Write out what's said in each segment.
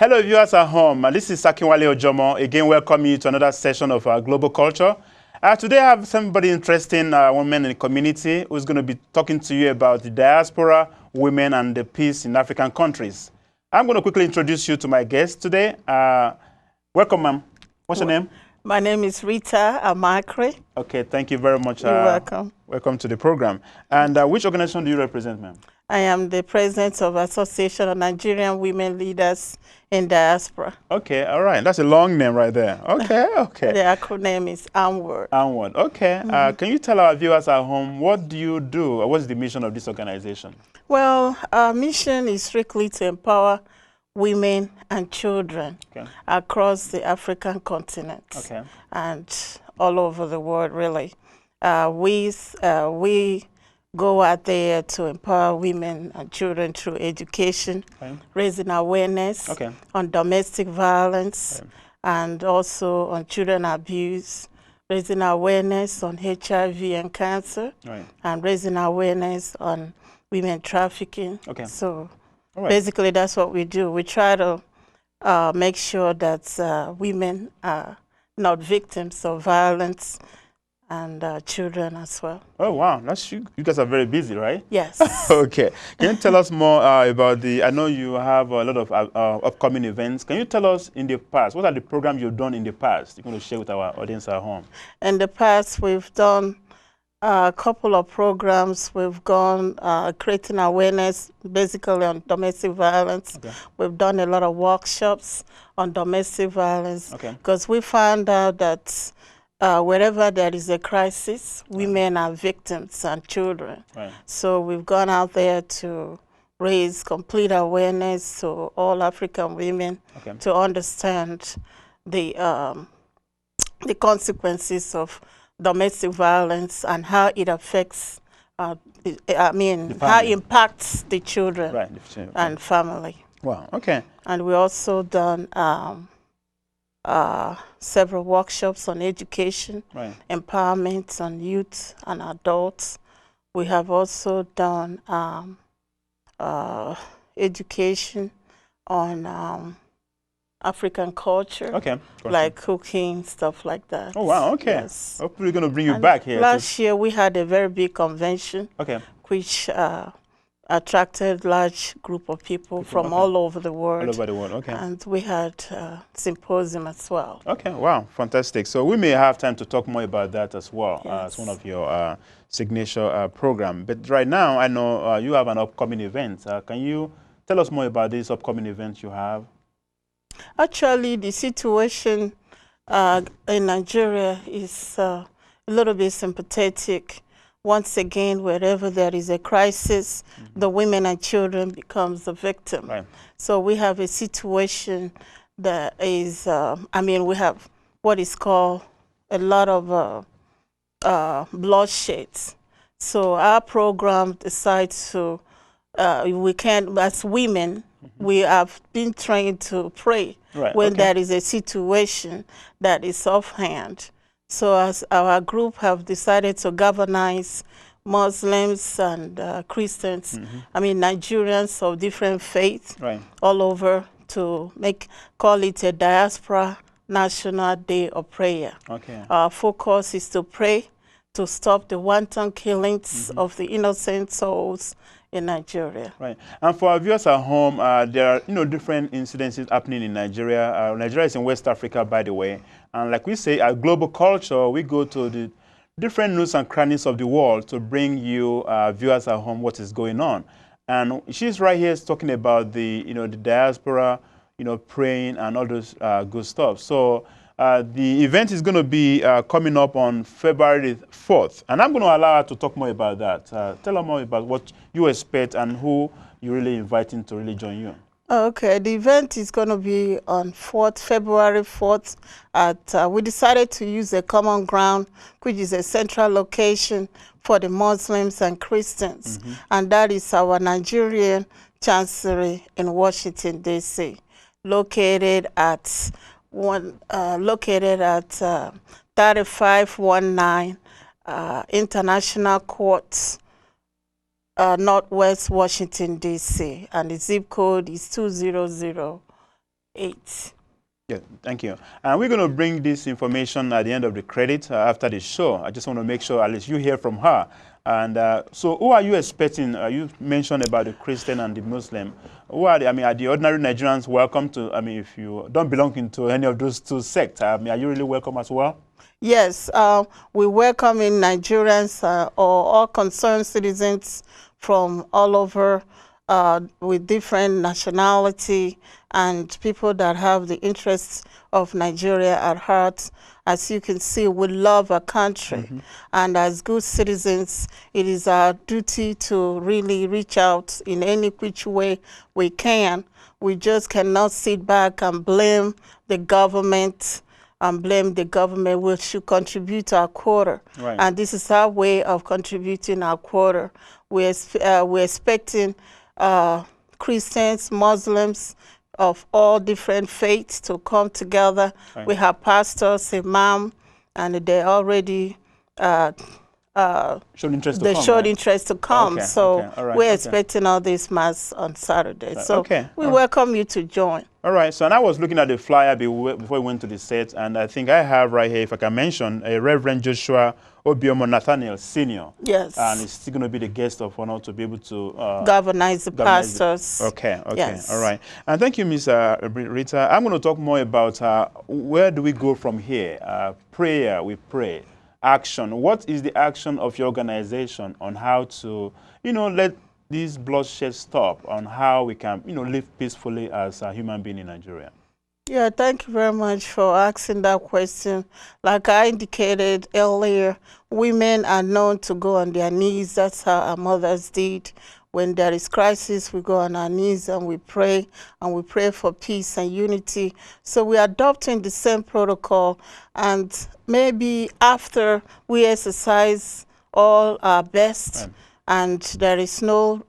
Hello, viewers at home. This is Akinwale Ojomo. Again, welcome you to another session of our Global Culture. Today, I have somebody interesting, woman in the community, who's going to be talking to you about the diaspora, women, and the peace in African countries. I'm going to quickly introduce you to my guest today. Welcome, ma'am. What's your name? My name is Rita Amachree. Okay, thank you very much. You're welcome. Welcome to the program. And which organization do you represent, ma'am? I am the president of Association of Nigerian Women Leaders in Diaspora. Okay, all right. That's a long name right there. Okay, okay. The acronym is ANWORD. ANWORD. Okay. Can you tell our viewers at home, what do you do, or what's the mission of this organization? Well, our mission is strictly to empower women and children across the African continent and all over the world, really. We go out there to empower women and children through education, raising awareness on domestic violence and also on children abuse, raising awareness on HIV and cancer, and raising awareness on women trafficking. So basically that's what we do. We try to make sure that women are not victims of violence, and children as well. Oh, wow. That's you guys are very busy, right? Yes. Okay. Can you tell us more about I know you have a lot of upcoming events. Can you tell us in the past, what are the programs you've done in the past you're going to share with our audience at home? In the past, we've done a couple of programs. We've gone creating awareness basically on domestic violence. We've done a lot of workshops on domestic violence because we found out that wherever there is a crisis, women are victims and children. So we've gone out there to raise complete awareness to all African women to understand the consequences of domestic violence and how it affects, how it impacts the children and family. Wow, okay. And we also done several workshops on education, empowerment on youth and adults. We have also done education on African culture, like cooking, stuff like that. Oh, wow, okay. Yes. Hopefully we're going to bring you back here. Last year we had a very big convention, which attracted large group of people from all over the world. All over the world, And we had symposium as well. Okay, wow, fantastic. So we may have time to talk more about that as well as one of your signature program. But right now, I know you have an upcoming event. Can you tell us more about this upcoming event you have? Actually, the situation in Nigeria is a little bit sympathetic. Once again, wherever there is a crisis, the women and children becomes the victim. So we have a situation that is, we have what is called a lot of bloodshed. So our program decides to, we can, as women, we have been trained to pray when there is a situation that is offhand. So as our group have decided to galvanize Muslims and Christians, Nigerians of different faiths all over to call it a Diaspora National Day of Prayer. Our focus is to pray to stop the wanton killings of the innocent souls in Nigeria. And for our viewers at home, there are different incidences happening in Nigeria. Nigeria is in West Africa, by the way. And like we say, our global culture, we go to the different nooks and crannies of the world to bring you viewers at home what is going on. And she's right here talking about the the diaspora, praying and all those good stuff. So the event is going to be coming up on February 4th. And I'm going to allow her to talk more about that. Tell her more about what you expect and who you're really inviting to really join you. Okay, the event is going to be on February 4th. We decided to use a common ground, which is a central location for the Muslims and Christians. And that is our Nigerian Chancery in Washington, D.C., located at 3519 International Court, Northwest Washington, D.C., and the zip code is 200 Yeah, thank you. And we're going to bring this information at the end of the credit after the show. I just want to make sure at least you hear from her. And so who are you expecting? You mentioned about the Christian and the Muslim. Who are I mean, are the ordinary Nigerians welcome to, I mean, if you don't belong into any of those two sects, I mean, are you really welcome as well? Yes, we welcome in Nigerians or all concerned citizens from all over with different nationality and people that have the interests of Nigeria at heart. As you can see, we love our country. And as good citizens, it is our duty to really reach out in any which way we can. We just cannot sit back and blame the government and blame the government. We should contribute our quota. Right. And this is our way of contributing our quota. We're expecting Christians, Muslims of all different faiths to come together. Right. We have pastors, imam, and they already showed interest to come. showed interest to come. Okay, So okay, all right, we're okay. expecting all this mass on Saturday. So okay, we all welcome you to join. All right, so and I was looking at the flyer before we went to the set, and I think I have right here, if I can mention, a Reverend Joshua Obiomo Nathaniel Sr. Yes. And he's still going to be the guest of honor to be able to Galvanize the pastors. Okay, Yes. all right. And thank you, Ms. Rita. I'm going to talk more about where do we go from here? Prayer, we pray. Action. What is the action of your organization on how to, let this bloodshed stop, on how we can, live peacefully as a human being in Nigeria? Yeah, thank you very much for asking that question. Like I indicated earlier, women are known to go on their knees. That's how our mothers did. When there is crisis, we go on our knees and we pray for peace and unity. So we're adopting the same protocol, and maybe after we exercise all our best, Right. and there is no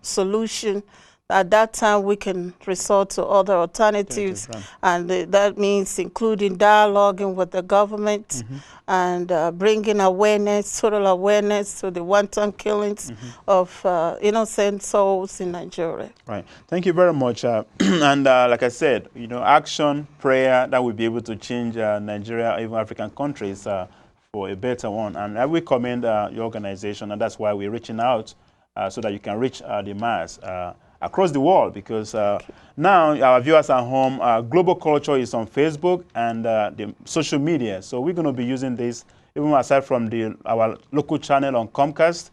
solution, at that time we can resort to other alternatives, Right. and that means including dialoguing with the government and bringing awareness, total awareness to the wanton killings of innocent souls in Nigeria. Right. Thank you very much. And like I said, action, prayer, that will be able to change Nigeria, even African countries, for a better one. And I will commend your organization, and that's why we're reaching out so that you can reach the mass across the world, because now our viewers at home, global culture is on Facebook and the social media. So we're going to be using this, even aside from our local channel on Comcast,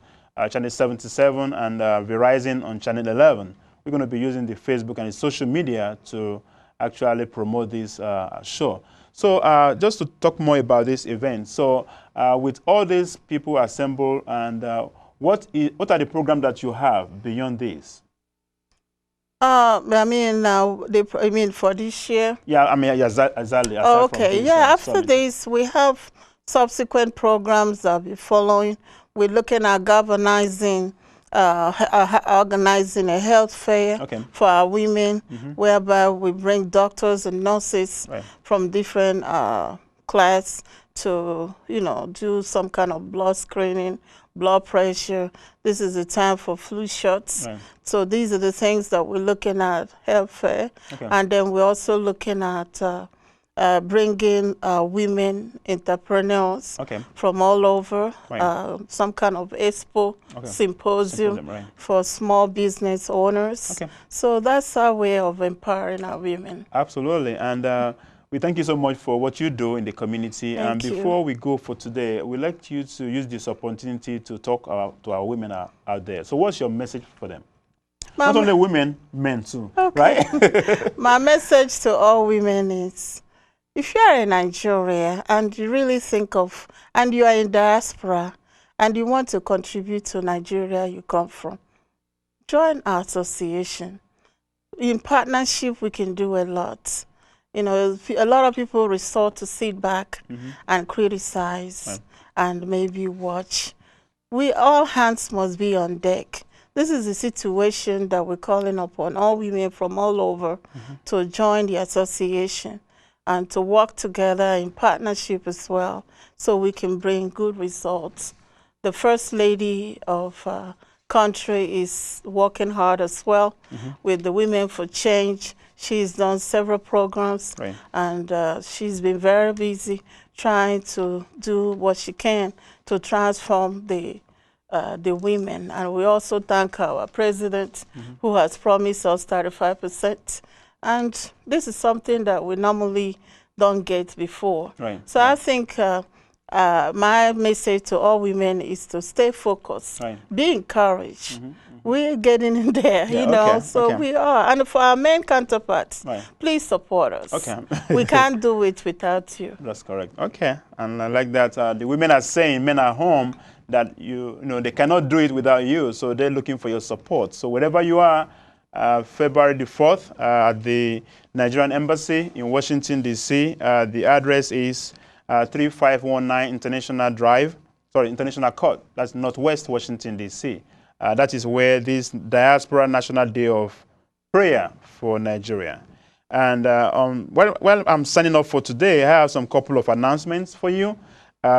channel 77, and Verizon on channel 11. We're going to be using the Facebook and the social media to actually promote this show. So just to talk more about this event, so with all these people assembled, and what are the programs that you have beyond this? I mean for this year? Yeah, I mean, exactly. Oh, okay, yeah, after this, we have subsequent programs that we're following. We're looking at organizing a health fair for our women, whereby we bring doctors and nurses from different class to, do some kind of blood screening, blood pressure. This is the time for flu shots. Right. So these are the things that we're looking at health fair. And then we're also looking at bringing women entrepreneurs from all over, some kind of expo, symposium for small business owners. So that's our way of empowering our women. Absolutely. And we thank you so much for what you do in the community. Thank you. Before we go for today, we'd like you to use this opportunity to talk to our women out there. So what's your message for them? Not only women, men too, right? My message to all women is, if you are in Nigeria and you really think of, and you are in diaspora, and you want to contribute to Nigeria you come from, join our association. In partnership, we can do a lot. A lot of people resort to sit back and criticize and maybe watch. All hands must be on deck. This is a situation that we're calling upon all women from all over to join the association and to work together in partnership as well, so we can bring good results. The First Lady of country is working hard as well with the Women for Change. She's done several programs, Right. and she's been very busy trying to do what she can to transform the women. And we also thank our president who has promised us 35%. And this is something that we normally don't get before. Right. So I think my message to all women is to stay focused, Right. be encouraged. We're getting in there, Yeah, you know, okay, so okay. we are. And for our men counterparts, Right. please support us. Okay. We can't do it without you. That's correct. Okay, and I like that the women are saying, men at home, that you know they cannot do it without you, so they're looking for your support. So wherever you are, February the 4th at the Nigerian Embassy in Washington D.C. The address is 3519 International Court. That's Northwest Washington D.C. That is where this Diaspora National Day of Prayer for Nigeria. And while I'm signing off for today, I have some couple of announcements for you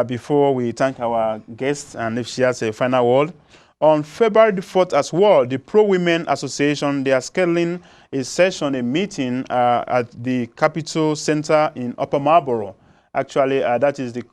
before we thank our guest and if she has a final word. On February the 4th as well, the Pro Women Association, they are scheduling a session, a meeting at the Capitol Center in Upper Marlboro. Actually, that is the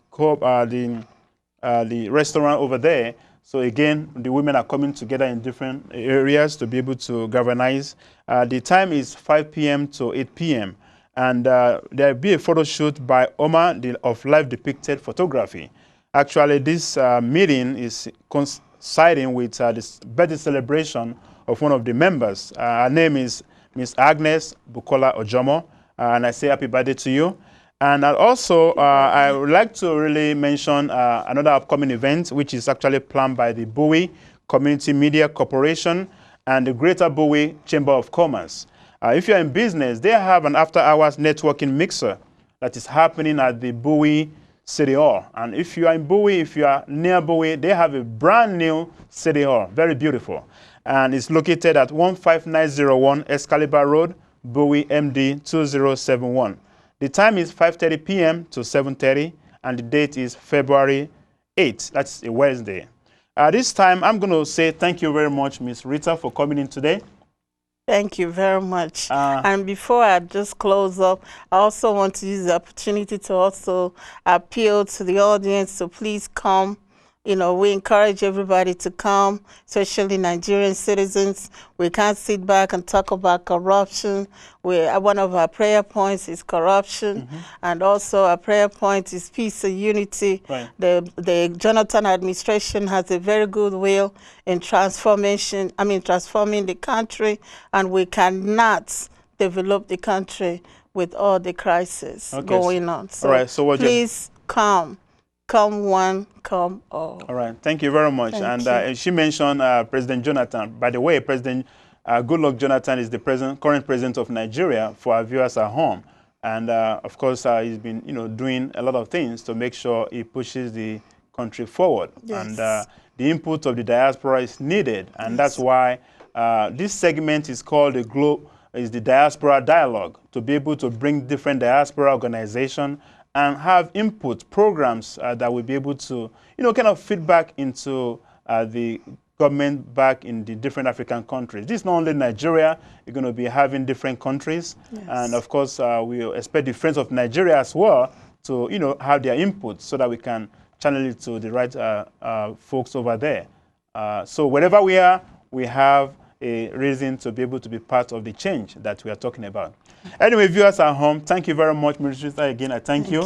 restaurant over there. So again, the women are coming together in different areas to be able to galvanize. The time is 5 p.m. to 8 p.m. And there will be a photo shoot by Omar of live depicted photography. Actually, this meeting is coinciding with this birthday celebration of one of the members. Her name is Miss Agnes Bukola Ojomo, and I say happy birthday to you. And also, I would like to really mention another upcoming event, which is actually planned by the Bowie Community Media Corporation and the Greater Bowie Chamber of Commerce. If you're in business, they have an after-hours networking mixer that is happening at the Bowie City Hall. And if you are in Bowie, if you are near Bowie, they have a brand new City Hall, very beautiful. And it's located at 15901 Excalibur Road, Bowie, MD 2071. The time is 5:30 p.m. to 7:30, and the date is February 8th. That's a Wednesday. This time, I'm going to say thank you very much, Miss Rita, for coming in today. Thank you very much. And before I just close up, I also want to use the opportunity to also appeal to the audience to please come. You know, we encourage everybody to come, especially Nigerian citizens. We can't sit back and talk about corruption. One of our prayer points is corruption, and also our prayer point is peace and unity. Right. The Jonathan administration has a very good will in transforming the country, and we cannot develop the country with all the crises going on. So all right, so please come. Come one, come all. All right, thank you very much. Thank and she mentioned President Jonathan. By the way, President Goodluck Jonathan is the current president of Nigeria for our viewers at home. And of course, he's been doing a lot of things to make sure he pushes the country forward. Yes. And the input of the diaspora is needed. And that's why this segment is called the Diaspora Dialogue, to be able to bring different diaspora organizations and have input programs that will be able to, kind of feedback into the government back in the different African countries. This is not only Nigeria, you're going to be having different countries. Yes. And of course, we expect the Friends of Nigeria as well to, have their input so that we can channel it to the right folks over there. So wherever we are, we have a reason to be able to be part of the change that we are talking about. Anyway, viewers at home, thank you very much, Ms. Rita. Again, I thank you.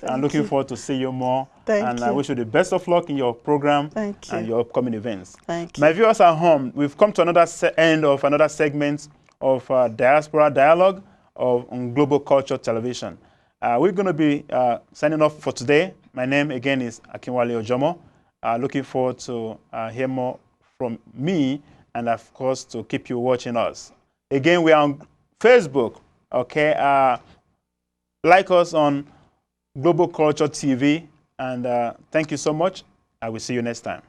I'm looking forward to see you more. Thank you. I wish you the best of luck in your program and your upcoming events. Thank you. My viewers at home, we've come to another end of another segment of Diaspora Dialogue on Global Culture Television. We're going to be signing off for today. My name, again, is Akinwale Ojomo. Looking forward to hear more from me and, of course, to keep you watching us. Again, we are on Facebook. Okay, like us on Global Culture TV, and thank you so much. I will see you next time.